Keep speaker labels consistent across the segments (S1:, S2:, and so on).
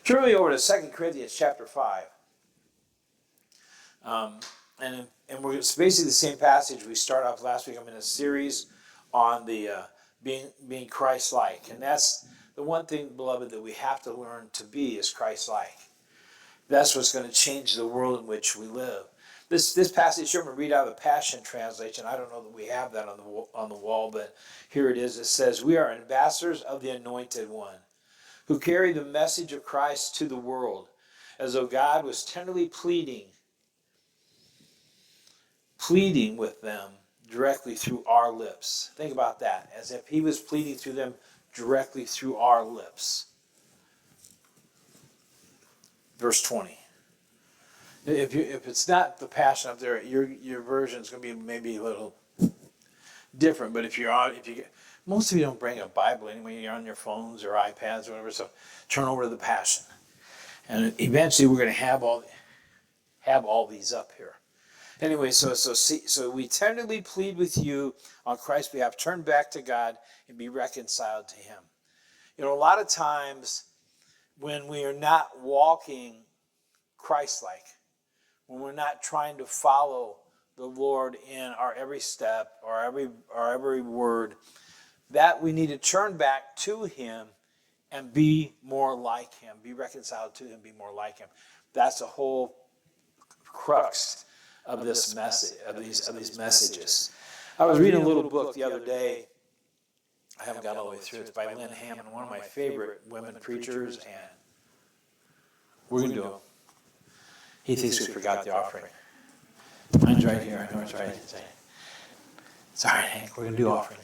S1: Turn me over to 2 Corinthians chapter 5. And it's basically the same passage we started off last week. I'm in a series on the being Christ-like. And that's the one thing, beloved, that we have to learn to be is Christ-like. That's what's going to change the world in which we live. This passage here, I'm going to read out of the Passion Translation. I don't know that we have that on the wall, but here it is. It says, "We are ambassadors of the Anointed One, who carry the message of Christ to the world, as though God was tenderly pleading with them directly through our lips." Think about that, as if he was pleading through them directly through our lips. Verse 20. If it's not the Passion up there, your version is going to be maybe a little different. But most of you don't bring a Bible anyway. You're on your phones or iPads or whatever. So turn over to the Passion, and eventually we're going to have all these up here. Anyway, so we tenderly plead with you on Christ's behalf, turn back to God and be reconciled to him. A lot of times when we are not walking Christ-like, when we're not trying to follow the Lord in our every step or every word, that we need to turn back to him and be more like him, be reconciled to him, be more like him. That's the whole crux of this message, of these messages. I was reading a little book the other day. I haven't got all the way through. It's by Lynn Hammond, one of my favorite women preachers, and we're going to do it. He thinks we forgot the offering. Mine's right here. I know it's right. It's all right, Hank. We're going to do offering.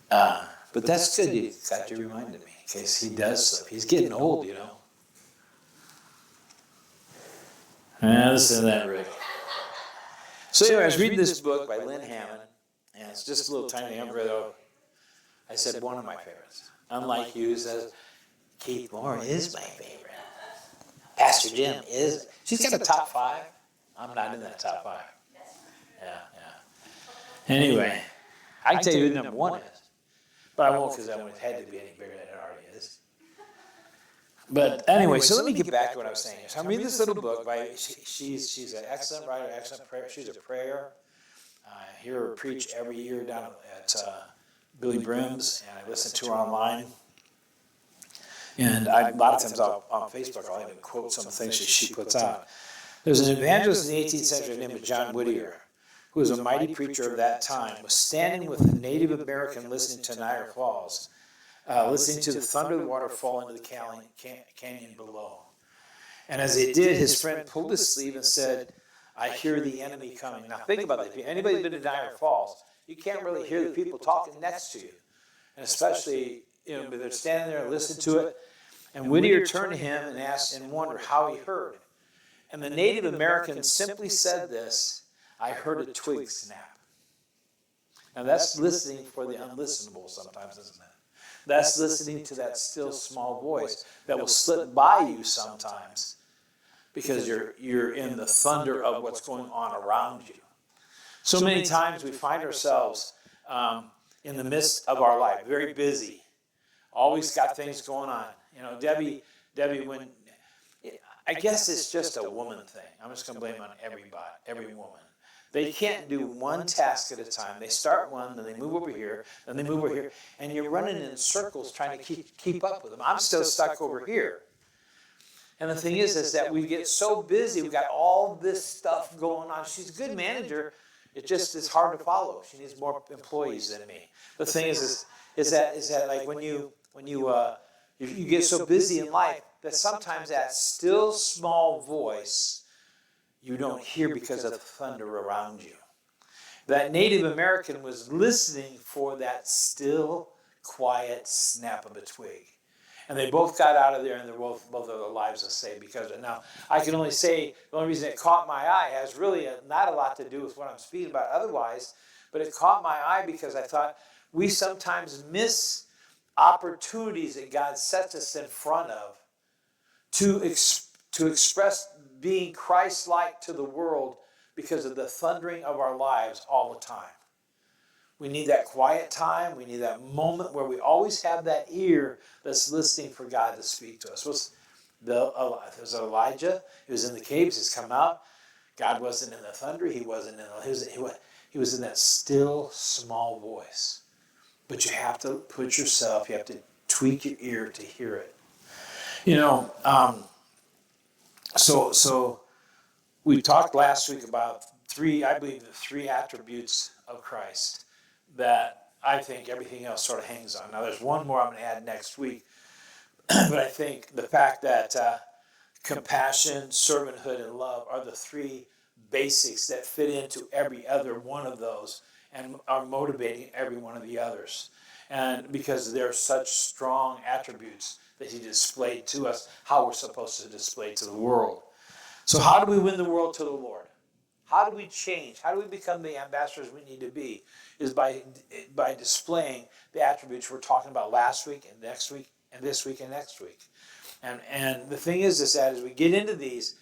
S1: But that's good. You got you reminded me, in case he does slip. He's getting old, Listen to that, Rick. So anyway, I was reading this book by Lynn Hammond, and it's just a little tiny umbrella. I said one of my favorites. Unlike you, says Keith Moore is my favorite. Pastor Jim is. She's got a top 5. I'm not in that top 5. Yeah. Anyway, I can tell you who number 1 is, but I won't, because that one had to be any bigger than it already is. But anyway, so let me get back to what I was saying. So I'm reading this little book by, she's an excellent writer, excellent prayer. She's a prayer. I hear her preach every year down at Billy Brim's, and I listen to her online. And a lot of times on Facebook, I'll even quote some things that she puts out. There's an evangelist in the 18th century named John Whittier, who was a mighty preacher of that time, was standing with a Native American listening to Niagara Falls, listening to the thunder of the water fall into the canyon below. And as they did, his friend pulled his sleeve and said, "I hear the enemy coming." Now think about it. If anybody's been to Niagara Falls, you can't really hear the people talking next to you. And especially, they're standing there and listening to it. And Whittier turned to him and asked and wondered how he heard. And the Native American simply said this, "I heard a twig snap." Now that's listening for the unlistenable sometimes, isn't it? That's listening to that still small voice that will slip by you sometimes because you're in the thunder of what's going on around you. So many times we find ourselves in the midst of our life, very busy, always got things going on. Debbie, when I guess it's just a woman thing. I'm just going to blame it on every woman. They can't do one task at a time. They start one, then they move over here, then they move over here, and you're running in circles trying to keep up with them. I'm still stuck over here. And the thing is that we get so busy. We've got all this stuff going on. She's a good manager. It just is hard to follow. She needs more employees than me. The thing is that like when you get so busy in life that sometimes that still small voice you don't hear because of the thunder around you. That Native American was listening for that still, quiet snap of a twig. And they both got out of there, and both of their lives are saved because of it. Now, I can only say the only reason it caught my eye has really not a lot to do with what I'm speaking about otherwise, but it caught my eye because I thought we sometimes miss opportunities that God sets us in front of to express being Christ-like to the world because of the thundering of our lives all the time. We need that quiet time. We need that moment where we always have that ear that's listening for God to speak to us. There's Elijah. He was in the caves. He's come out. God wasn't in the thunder. He wasn't in he was in that still, small voice. But you have to put yourself, you have to tweak your ear to hear it. You know, so we talked last week about I believe the three attributes of Christ that I think everything else sort of hangs on. Now there's one more I'm going to add next week, but I think the fact that compassion, servanthood, and love are the three basics that fit into every other one of those and are motivating every one of the others. And because they're such strong attributes that he displayed to us, how we're supposed to display to the world. So how do we win the world to the Lord? How do we change? How do we become the ambassadors we need to be? Is by displaying the attributes we're talking about last week and next week and this week and next week. And the thing is that as we get into these,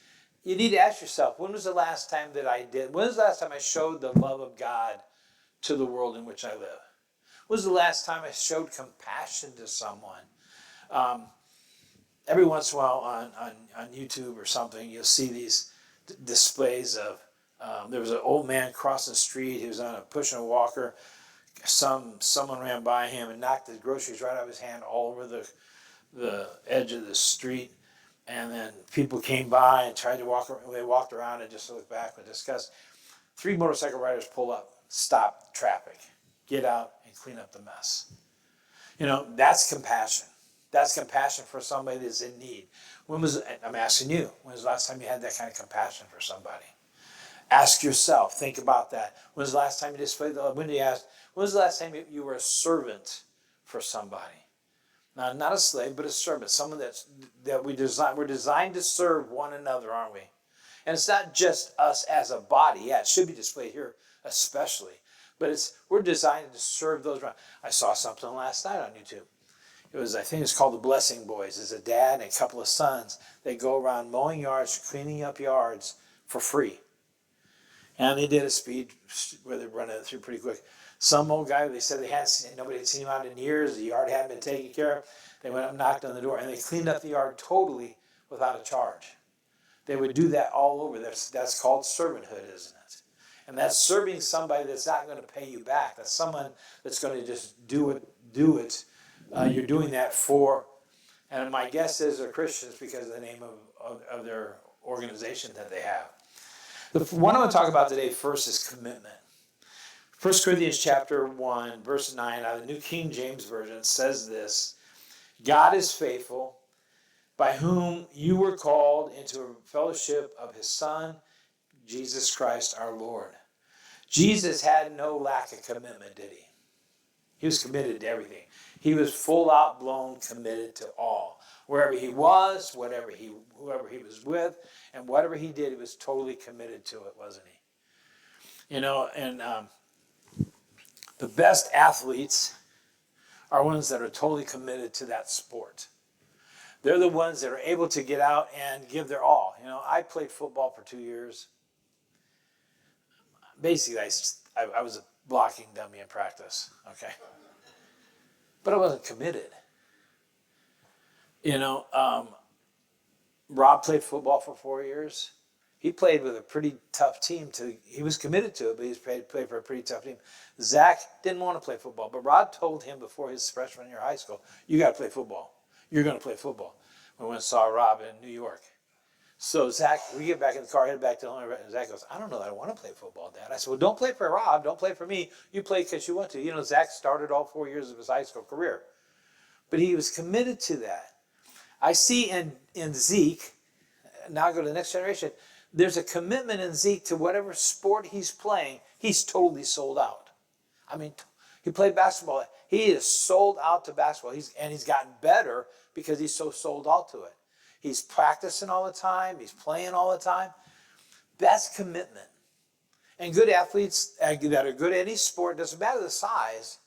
S1: you need to ask yourself, when was the last time I showed the love of God to the world in which I live? When was the last time I showed compassion to someone? Every once in a while on YouTube or something, you'll see these displays of, there was an old man crossing the street. He was pushing a walker. Someone ran by him and knocked the groceries right out of his hand all over the edge of the street. And then people came by and tried to walk around. They walked around and just looked back and discussed. 3 motorcycle riders pull up, stop traffic, get out and clean up the mess. You know, that's compassion. That's compassion for somebody that's in need. I'm asking you, when was the last time you had that kind of compassion for somebody? Ask yourself, think about that. When was the last time you displayed the love? When was the last time you were a servant for somebody? Now, not a slave, but a servant. Someone we're designed to serve one another, aren't we? And it's not just us as a body. Yeah, it should be displayed here especially. But we're designed to serve those around. I saw something last night on YouTube. I think it's called the Blessing Boys. It's a dad and a couple of sons. They go around mowing yards, cleaning up yards for free. And they did a speed where they run it through pretty quick. Some old guy, they said nobody had seen him out in years. The yard hadn't been taken care of. They went up, knocked on the door, and they cleaned up the yard totally without a charge. They would do that all over. That's called servanthood, isn't it? And that's serving somebody that's not going to pay you back. That's someone that's going to just do it. You're doing that for, and my guess is they're Christians because of the name of their organization that they have. The one I'm going to talk about today first is commitment. 1 Corinthians chapter 1, verse 9, out of the New King James Version says this: God is faithful, by whom you were called into a fellowship of his Son, Jesus Christ our Lord. Jesus had no lack of commitment, did he? He was committed to everything. He was full out blown committed to all. Wherever he was, whoever he was with, and whatever he did, he was totally committed to it, wasn't he? You know, and the best athletes are ones that are totally committed to that sport. They're the ones that are able to get out and give their all. You know, I played football for 2 years. Basically, I was a blocking dummy in practice, okay? But I wasn't committed. You know, Rob played football for 4 years. He played with a pretty tough team. He was committed to it, but he played for a pretty tough team. Zach didn't want to play football, but Rod told him before his freshman year of high school, you got to play football. You're going to play football. We went and saw Rob in New York. So Zach, we get back in the car, headed back to Illinois, and Zach goes, I don't know that I want to play football, Dad. I said, well, don't play for Rob. Don't play for me. You play because you want to. You know, Zach started all 4 years of his high school career. But he was committed to that. I see in Zeke, now I go to the next generation, there's a commitment in Zeke to whatever sport he's playing. He's totally sold out. I mean, he played basketball. He is sold out to basketball. He's gotten better because he's so sold out to it. He's practicing all the time. He's playing all the time. That's commitment. And good athletes that are good at any sport, doesn't matter the size,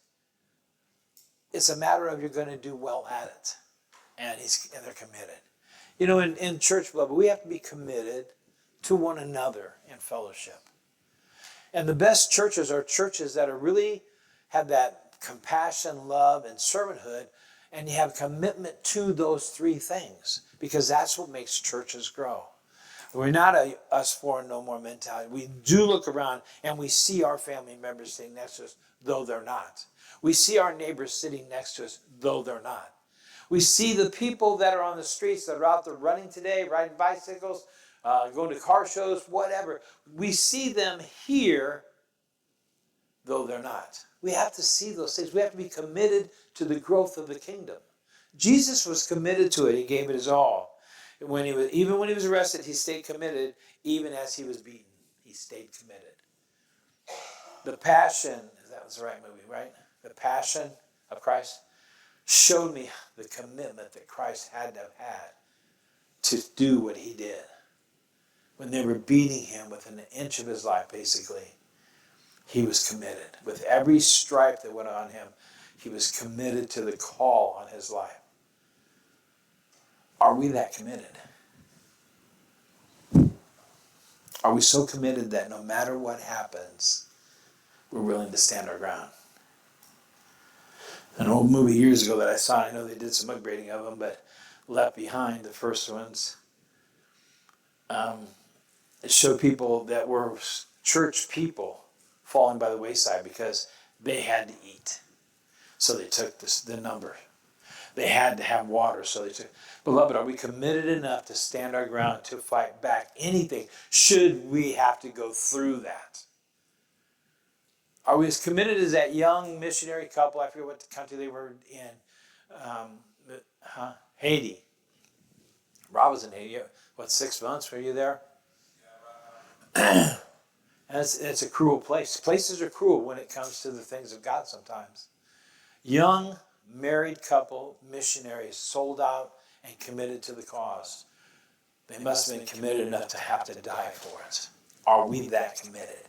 S1: it's a matter of you're going to do well at it. And they're committed. You know, in church level, we have to be committed to one another in fellowship. And the best churches are churches that are really have that compassion, love, and servanthood, and you have commitment to those three things, because that's what makes churches grow. We're not a us for and no more mentality. We do look around and we see our family members sitting next to us, though they're not. We see our neighbors sitting next to us, though they're not. We see the people that are on the streets that are out there running today, riding bicycles, going to car shows, whatever. We see them here, though they're not. We have to see those things. We have to be committed to the growth of the kingdom. Jesus was committed to it. He gave it his all. Even when he was arrested, he stayed committed. Even as he was beaten, he stayed committed. The Passion, that was the right movie, right? The Passion of Christ showed me the commitment that Christ had to have had to do what he did. When they were beating him within an inch of his life, basically, he was committed. With every stripe that went on him, he was committed to the call on his life. Are we that committed? Are we so committed that no matter what happens, we're willing to stand our ground? An old movie years ago that I saw, I know they did some upgrading of them, but Left Behind, the first ones, it showed people that were church people falling by the wayside because they had to eat. So they took the number. They had to have water, so they took. Beloved, are we committed enough to stand our ground, to fight back anything, should we have to go through that? Are we as committed as that young missionary couple? I forget what country they were in. Haiti. Rob was in Haiti. What, 6 months? Were you there? And it's a cruel place. Places are cruel when it comes to the things of God sometimes. Young, married couple, missionaries, sold out and committed to the cause. They must have been committed enough to have to die for it. Are we that committed?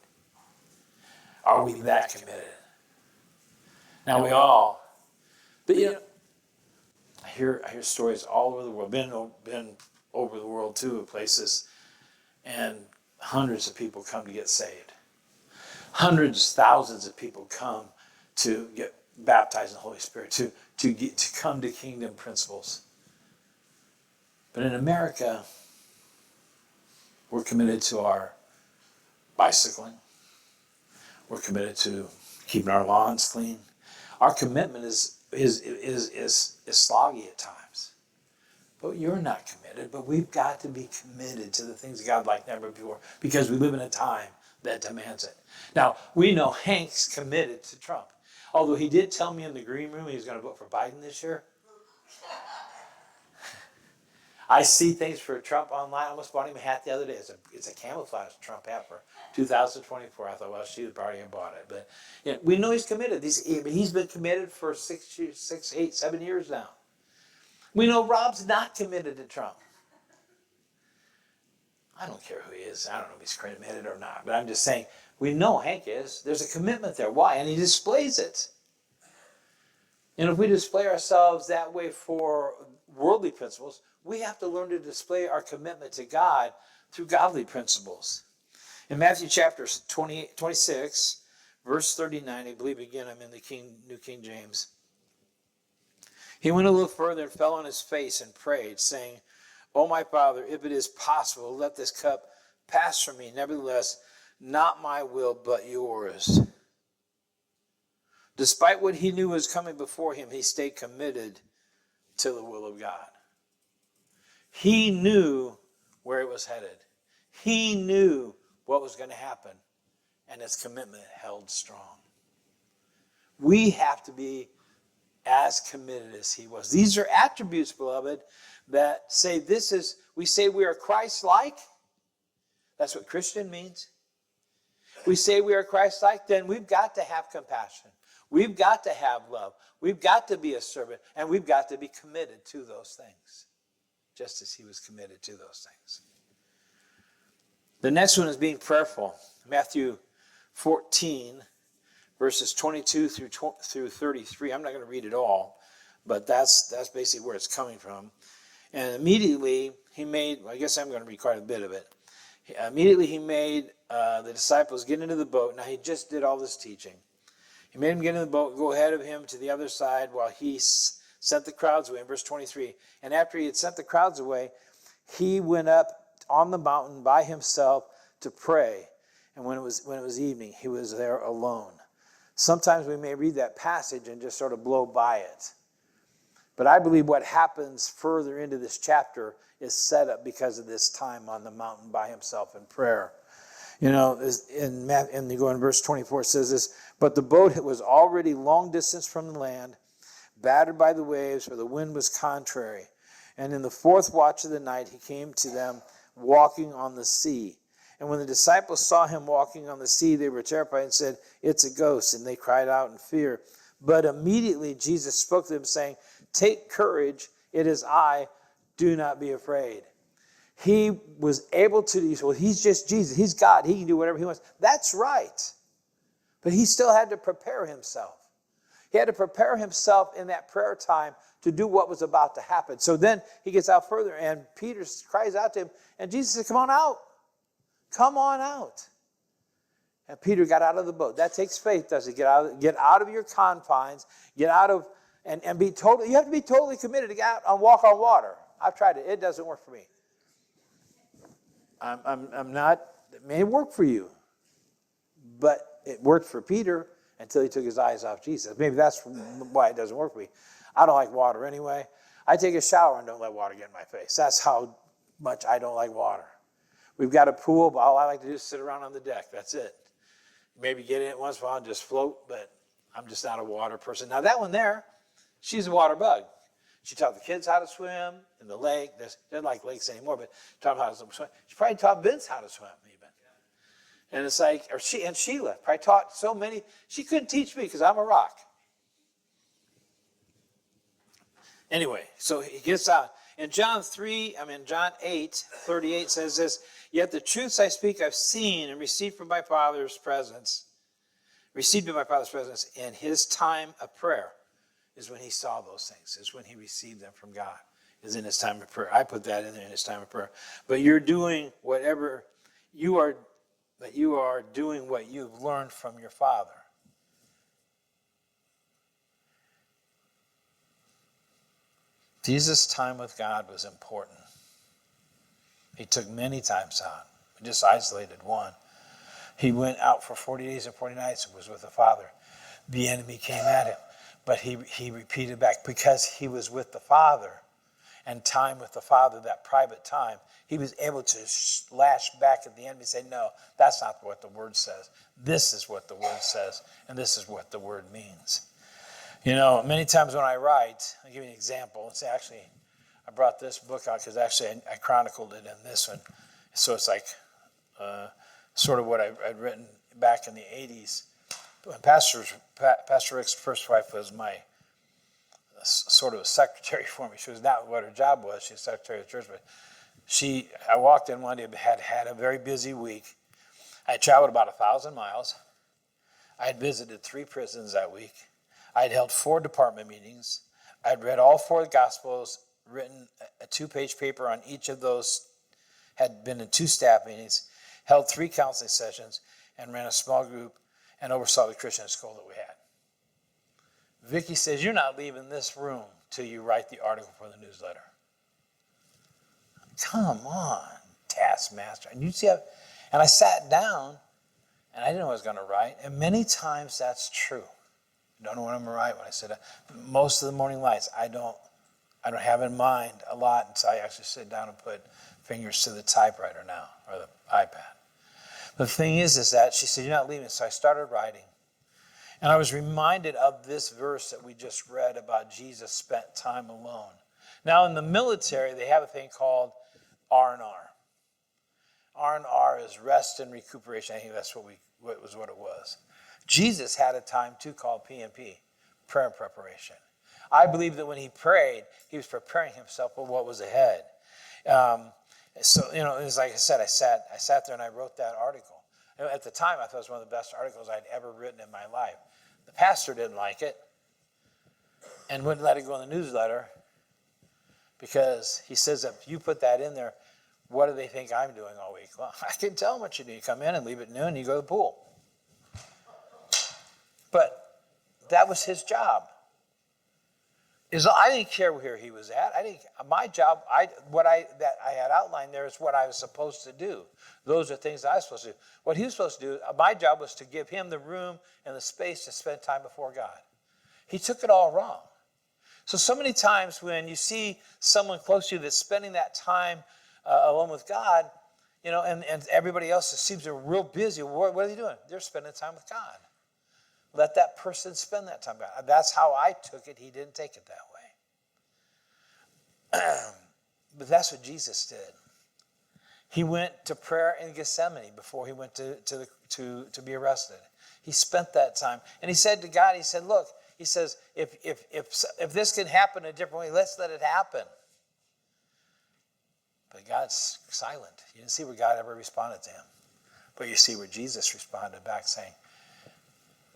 S1: Are we that committed? Now we all, but you know, I hear stories all over the world. Been over the world too, of places, and hundreds of people come to get saved. Hundreds, thousands of people come to get baptized in the Holy Spirit, to come to kingdom principles. But in America, we're committed to our bicycling. We're committed to keeping our lawns clean. Our commitment is sloggy at times. But you're not committed, but we've got to be committed to the things of God like never before, because we live in a time that demands it. Now, we know Hank's committed to Trump. Although he did tell me in the green room he was going to vote for Biden this year. I see things for Trump online. I almost bought him a hat the other day. It's a camouflage Trump hat for 2024. I thought, well, she was already bought it. But you know, we know he's committed. He's been committed for 6, 8, 7 years now. We know Rob's not committed to Trump. I don't care who he is. I don't know if he's committed or not. But I'm just saying, we know Hank is. There's a commitment there. Why? And he displays it. And if we display ourselves that way for worldly principles, we have to learn to display our commitment to God through godly principles. In Matthew chapter 26, verse 39, I believe again I'm in the New King James. He went a little further and fell on his face and prayed, saying, "O my Father, if it is possible, let this cup pass from me. Nevertheless, not my will, but yours." Despite what he knew was coming before him, he stayed committed to the will of God. He knew where it was headed. He knew what was going to happen, and his commitment held strong. We have to be as committed as he was. These are attributes, beloved, that say we say we are Christ-like. That's what Christian means. We say we are Christ-like, then we've got to have compassion. We've got to have love. We've got to be a servant, and we've got to be committed to those things, just as he was committed to those things. The next one is being prayerful. Matthew 14, verses 22 through 33. I'm not going to read it all, but that's basically where it's coming from. And immediately he made, I guess I'm going to read quite a bit of it. Immediately he made the disciples get into the boat. Now he just did all this teaching. He made him get in the boat, go ahead of him to the other side while he sent the crowds away. In verse 23, and after he had sent the crowds away, he went up on the mountain by himself to pray. And when it was evening, he was there alone. Sometimes we may read that passage and just sort of blow by it. But I believe what happens further into this chapter is set up because of this time on the mountain by himself in prayer. You know, and you go in verse 24, it says this, but the boat was already long distance from the land, battered by the waves, for the wind was contrary. And in the fourth watch of the night, he came to them walking on the sea. And when the disciples saw him walking on the sea, they were terrified and said, it's a ghost. And they cried out in fear. But immediately Jesus spoke to them, saying, take courage, it is I, do not be afraid. He was able to do, well, he's just Jesus, he's God, he can do whatever he wants. That's right. But he still had to prepare himself. He had to prepare himself in that prayer time to do what was about to happen. So then he gets out further, and Peter cries out to him, and Jesus said, come on out. Come on out. And Peter got out of the boat. That takes faith, does it? Get out of your confines, get out of, and be totally, you have to be totally committed to get out and walk on water. I've tried it. It doesn't work for me. I'm not, it may work for you, but it worked for Peter until he took his eyes off Jesus. Maybe that's why it doesn't work for me. I don't like water anyway. I take a shower and don't let water get in my face. That's how much I don't like water. We've got a pool, but all I like to do is sit around on the deck. That's it. Maybe get in it once in a while and just float, but I'm just not a water person. Now that one there, she's a water bug. She taught the kids how to swim in the lake. They don't like lakes anymore, but taught them how to swim. She probably taught Vince how to swim even. And it's like, Sheila probably taught so many. She couldn't teach me because I'm a rock. Anyway, so he gets out. In John 8:38 says this, yet the truths I speak I've seen and received from my Father's presence, received in my Father's presence in his time of prayer is when he saw those things, is when he received them from God, is in his time of prayer. I put that in there in his time of prayer. But you're doing whatever you are, but you are doing what you've learned from your Father. Jesus' time with God was important. He took many times out. We just isolated one. He went out for 40 days and 40 nights and was with the Father. The enemy came at him, but he repeated back because he was with the Father and time with the Father, that private time, he was able to lash back at the enemy and say, no, that's not what the Word says. This is what the Word says, and this is what the Word means. You know, many times when I write, I'll give you an example. It's actually, I brought this book out because actually I chronicled it in this one. So it's like sort of what I'd written back in the 80s. When Pastor Rick's first wife was my sort of a secretary for me. She was not what her job was. She was secretary of the church. But I walked in one day, had a very busy week. I had traveled about 1,000 miles. I had visited 3 prisons that week. I had held 4 department meetings. I had read all 4 Gospels, written a 2-page paper on each of those, had been in 2 staff meetings, held 3 counseling sessions, and ran a small group and oversaw the Christian school that we had. Vicki says, you're not leaving this room till you write the article for the newsletter. Come on, taskmaster. And you see how, and I sat down, and I didn't know what I was going to write, and many times that's true. I don't know what I'm going to write when I sit down. Most of the morning lights, I don't have in mind a lot until I actually sit down and put fingers to the typewriter now, or the iPad. The thing is that she said, you're not leaving. So I started writing. And I was reminded of this verse that we just read about Jesus spent time alone. Now in the military, they have a thing called R&R. R&R is rest and recuperation. I think that's what it was. Jesus had a time too called P&P, prayer and preparation. I believe that when he prayed, he was preparing himself for what was ahead. So, you know, it was like I said, I sat there and I wrote that article. And at the time, I thought it was one of the best articles I'd ever written in my life. The pastor didn't like it and wouldn't let it go in the newsletter because he says, if you put that in there, what do they think I'm doing all week? Well, I can tell them what you do. You come in and leave at noon and you go to the pool. But that was his job. I didn't care where he was at. My job, that I had outlined there is what I was supposed to do. Those are things I was supposed to do. What he was supposed to do, my job was to give him the room and the space to spend time before God. He took it all wrong. So many times when you see someone close to you that's spending that time alone with God, and everybody else seems they're real busy, what are they doing? They're spending time with God. Let that person spend that time with God. That's how I took it. He didn't take it that way. But that's what Jesus did. He went to prayer in Gethsemane before he went to be arrested. He spent that time. And he said to God, he said, look, he says, if this can happen a different way, let's let it happen. But God's silent. You didn't see where God ever responded to him. But you see where Jesus responded back saying,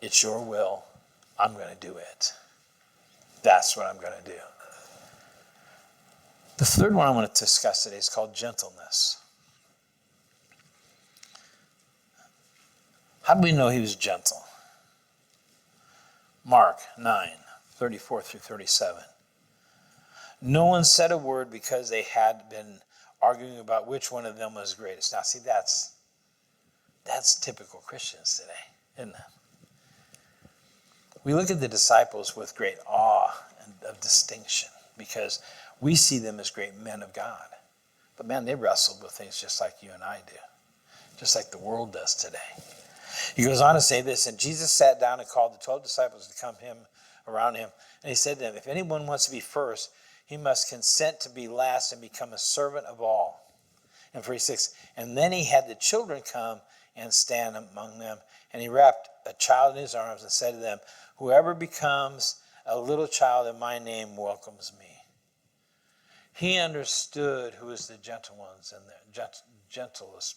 S1: it's your will. I'm going to do it. That's what I'm going to do. The third one I want to discuss today is called gentleness. How do we know he was gentle? Mark 9:34 through 37. No one said a word because they had been arguing about which one of them was greatest. Now, see, that's typical Christians today, isn't it? We look at the disciples with great awe and of distinction because we see them as great men of God. But man, they wrestled with things just like you and I do, just like the world does today. He goes on to say this, and Jesus sat down and called the 12 disciples to come around him. And he said to them, if anyone wants to be first, he must consent to be last and become a servant of all. And 46, and then he had the children come and stand among them. And he wrapped a child in his arms and said to them, whoever becomes a little child in my name welcomes me. He understood who was the gentlest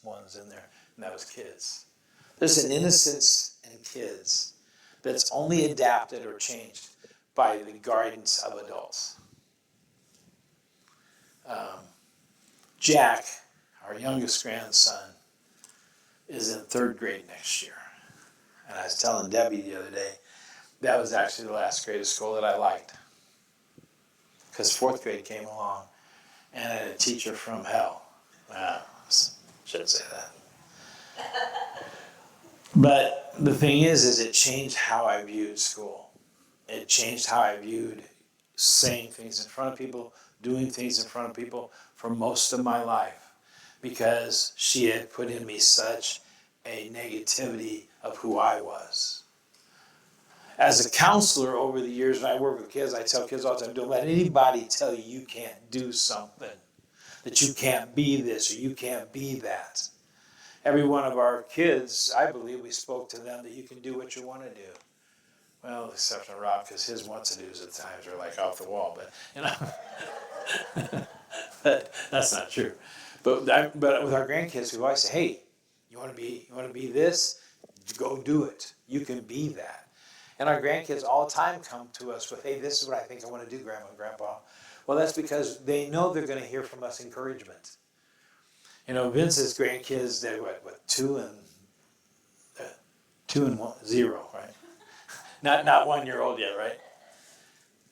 S1: ones in there, and that was kids. There's an innocence in kids that's only adapted or changed by the guidance of adults. Jack, our youngest grandson, is in 3rd grade next year. And I was telling Debbie the other day, that was actually the last grade of school that I liked. Because 4th grade came along, and I had a teacher from hell. Shouldn't say that. But the thing is it changed how I viewed school. It changed how I viewed saying things in front of people, doing things in front of people for most of my life. Because she had put in me such a negativity of who I was. As a counselor over the years, when I work with kids, I tell kids all the time, don't let anybody tell you you can't do something, that you can't be this or you can't be that. Every one of our kids, I believe we spoke to them that you can do what you want to do. Well, except for Rob, because his wants-to-dos at times are like off the wall, but but that's not true. But with our grandkids, we always say, hey, you want to be this? Go do it. You can be that. And our grandkids all the time come to us with, hey, this is what I think I want to do, Grandma and Grandpa. Well, that's because they know they're going to hear from us encouragement. Vince's grandkids, they're what 2 and 0, right? Not 1 year old yet, right?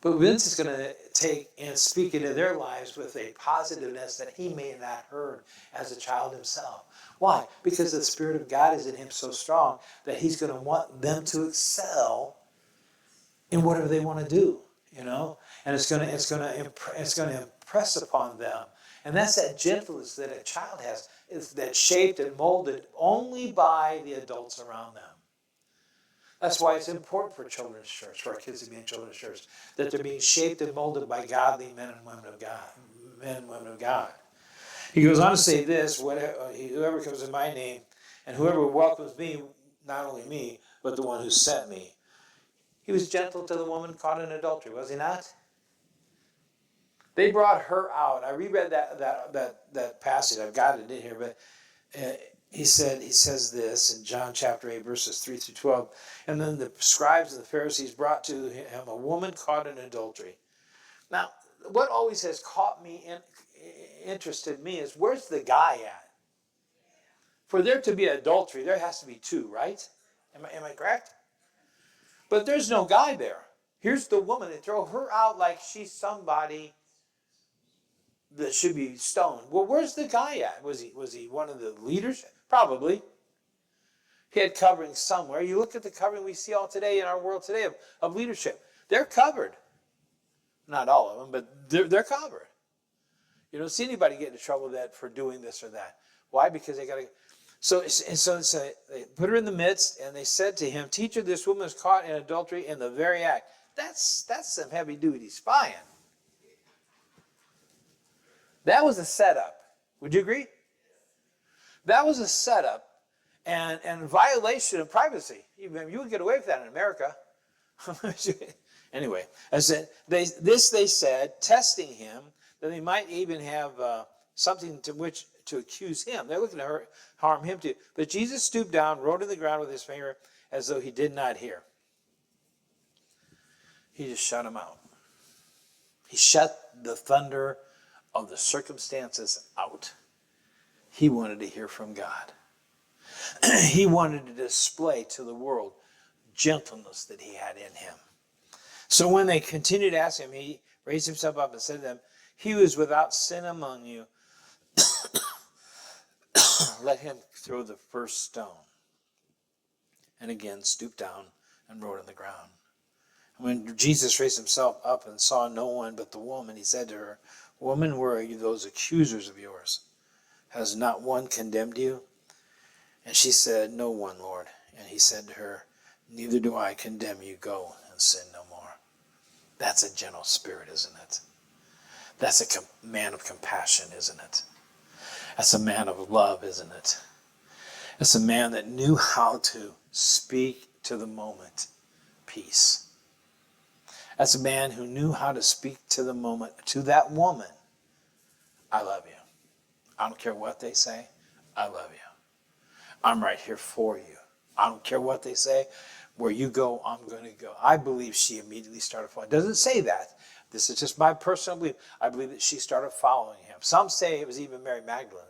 S1: But Vince is going to take and speak into their lives with a positiveness that he may not have heard as a child himself. Why? Because the Spirit of God is in him so strong that he's going to want them to excel in whatever they want to do, and it's going to impress upon them. And that's that gentleness that a child has, is that shaped and molded only by the adults around them. That's why it's important for children's church, for our kids to be in children's church, that they're being shaped and molded by godly men and women of God. He goes on to say this, whoever comes in my name, and whoever welcomes me, not only me, but the one who sent me. He was gentle to the woman caught in adultery, was he not? They brought her out. I reread that passage. I've got it in here, but he says this in John chapter 8, verses 3 through 12. And then the scribes and the Pharisees brought to him a woman caught in adultery. Now, what always has caught me interested me is, where's the guy at? For there to be adultery, there has to be two, right? Am I correct? But there's no guy there. Here's the woman. They throw her out like she's somebody that should be stoned. Well, where's the guy at? Was he one of the leaders? Probably. He had covering somewhere. You look at the covering we see all today in our world today of leadership. They're covered. Not all of them, but they're covered. You don't see anybody get into trouble for doing this or that. Why? Because they got to. So they put her in the midst, and they said to him, "Teacher, this woman is caught in adultery in the very act." That's some heavy duty spying. That was a setup. Would you agree? That was a setup and violation of privacy. You would get away with that in America. Anyway, I said they said, testing him, that they might even have something to which to accuse him. They're looking to harm him too. But Jesus stooped down, wrote in the ground with his finger as though he did not hear. He just shut him out. He shut the thunder of the circumstances out. He wanted to hear from God. He wanted to display to the world gentleness that he had in him. So when they continued to ask him, he raised himself up and said to them, "He who is without sin among you, let him throw the first stone." And again stooped down and wrote on the ground. And when Jesus raised himself up and saw no one but the woman, he said to her, "Woman, where are those accusers of yours? Has not one condemned you?" And she said, "No one, Lord." And he said to her, "Neither do I condemn you. Go and sin no more." That's a gentle spirit, isn't it? That's a man of compassion, isn't it? That's a man of love, isn't it? That's a man that knew how to speak to the moment peace. That's a man who knew how to speak to the moment, to that woman. "I love you. I don't care what they say. I love you. I'm right here for you. I don't care what they say. Where you go, I'm going to go." I believe she immediately started following. It doesn't say that. This is just my personal belief. I believe that she started following him. Some say it was even Mary Magdalene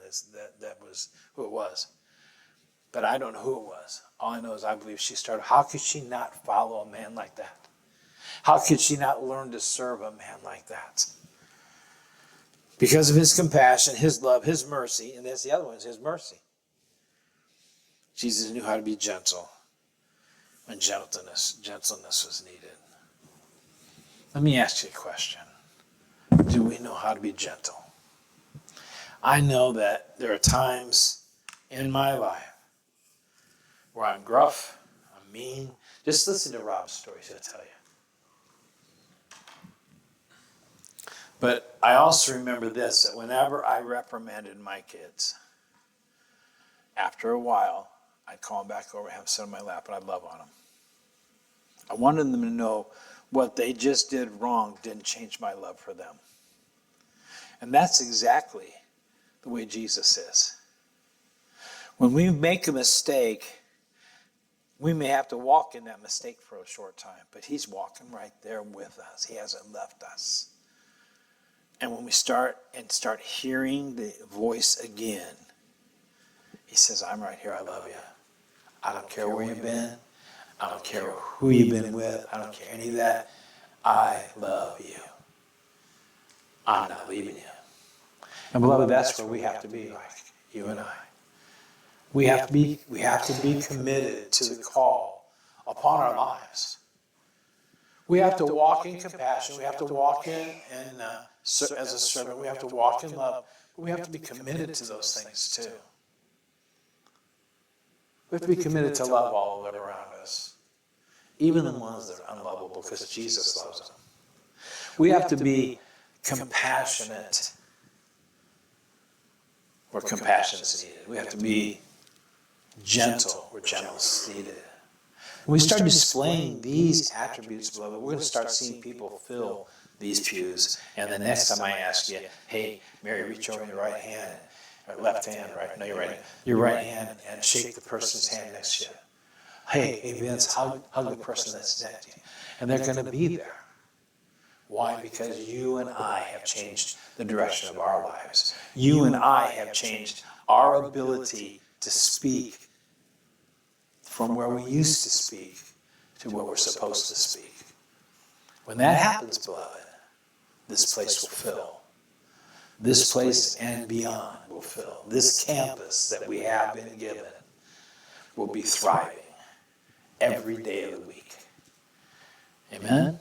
S1: that was who it was. But I don't know who it was. All I know is I believe she started. How could she not follow a man like that? How could she not learn to serve a man like that? Because of his compassion, his love, his mercy, and that's the other one, is his mercy. Jesus knew how to be gentle when gentleness was needed. Let me ask you a question. Do we know how to be gentle? I know that there are times in my life where I'm gruff, I'm mean. Just listen to Rob's story, he'll tell you. But I also remember this, that whenever I reprimanded my kids, after a while, I'd call them back over, have them sit on my lap, and I'd love on them. I wanted them to know what they just did wrong didn't change my love for them. And that's exactly the way Jesus is. When we make a mistake, we may have to walk in that mistake for a short time, but he's walking right there with us. He hasn't left us. And when we start hearing the voice again, he says, "I'm right here, I love you. I don't care where you've been. I don't care who you've been with. I don't care any of that. I love you. I'm not leaving you." And beloved, that's where we have to be, like you and I. We have to be committed to the call upon our lives. We have to walk in compassion. We have to walk as a servant. We have to walk in love. But we have to be committed to those things too. We have to be committed to love all that are around us, even the ones that are unlovable, because Jesus loves them. We have to be compassionate where compassion is needed. We have to be gentle where gentleness is needed. When we start displaying these attributes, beloved, we're going to start seeing people fill these pews. And the next time I ask you, "Hey, Mary, reach over your right hand, or left hand, right? No, your right hand, and shake the person's hand next to you. Hey, Vince, hug the person that's next to you." And they're going to be there. Why? Because you and I have changed the direction of our lives. You and I have changed our ability to speak from where we used to speak to what we're supposed to speak. When that happens, beloved, this place will fill. This place and beyond will fill. This campus that we have been given will be thriving every day of the week. Amen?